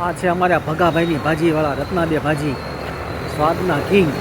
આ છે અમારા ભગાભાઈની ભાજીવાળા રત્નાદે ભાજી, સ્વાદના કિંગ.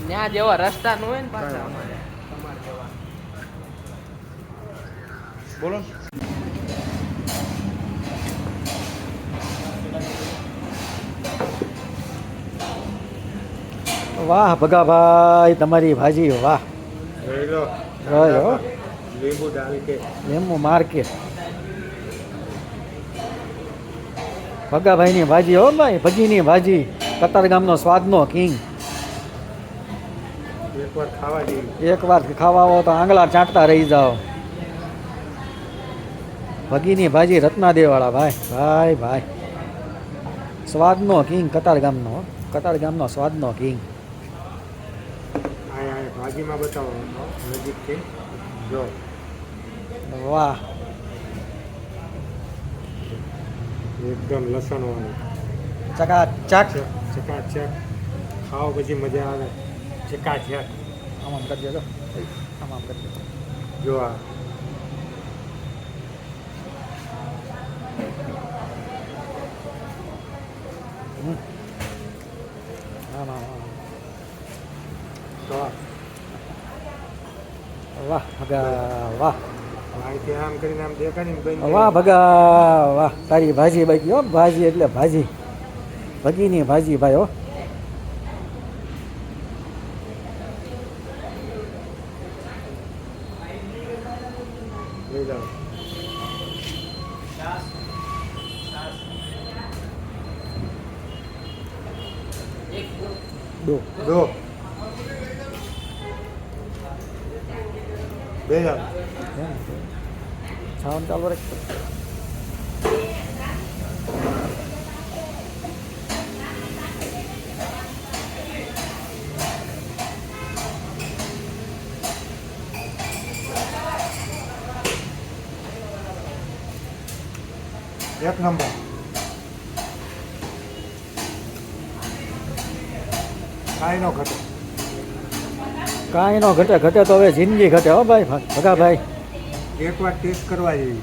ત્યાં જેવા રસ્તા નું હોય ને પાછા અમારે બોલો. વાહ ભગાભાઈ, તમારી ભાજી વાહ. લીંબુ ડાલ કે લીંબુ માર્કેટ. ભગાભાઈની ભાજી હો ભાઈ, ભજીની ભાજી, કતારગામનો સ્વાદનો કિંગ. એકવાર ખાવા જેવી. એકવાર ખાવા આવો તો આંગળા ચાટતા રહી જાઓ. ભગીની ભાજી રત્નાદેવાળા ભાઈ, ભાઈ ભાઈ, સ્વાદનો કિંગ, કતારગામનો સ્વાદનો કિંગ. ભાજીમાં બતાવો નજીકથી જો. વાહ, એકદમ લસણ વાળું ચકાચક. ચકાચક ખાઓ પછી મજા આવે. ચકાચક આમ કરી દેજો, આમ કરી દેજો. જો આ તો વાહ ભગા વાહ, અહીંથી આમ કરીને આમ દેખાડી વાહ ભગા વાહ. તારી ભાજી બાકી હો, ભાજી એટલે ભાજી, ભગીની ભાજી ભાઈ હો. લઈ જાઓ. દો બે જાઓ. છાવન ચાલુ રાખ. એક નંબર. કાંઈ નો ઘટે. કાંઈ નો ઘટે, ઘટે તો હવે જિંદગી ઘટે હો ભાઈ ભગાભાઈ. એકવાર ટેસ્ટ કરવા જેવી.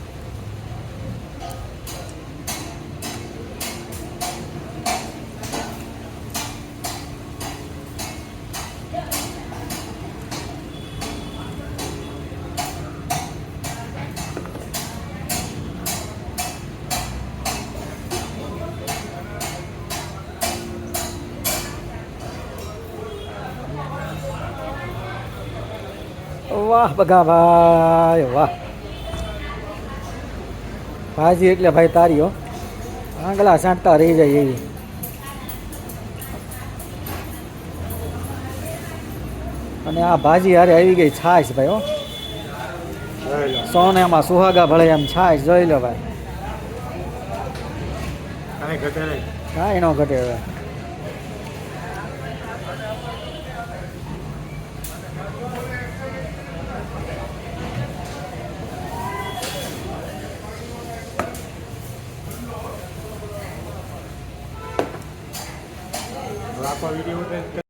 વાહ ભગાભાઈ વાહ. ભાજી એટલે ભાઈ તારી હો, આંગળા સાંટતા રહી જાય એવી. અને આ ભાજી હારે આવી ગઈ છાશ ભાઈ હો. સોનામાં સુહાગા ભળે એમ છાશ જોઈ લો ભાઈ. કાંઈ ઘટે નહીં. કાંઈ ન ઘટે હવે. રાખો વિડીયો.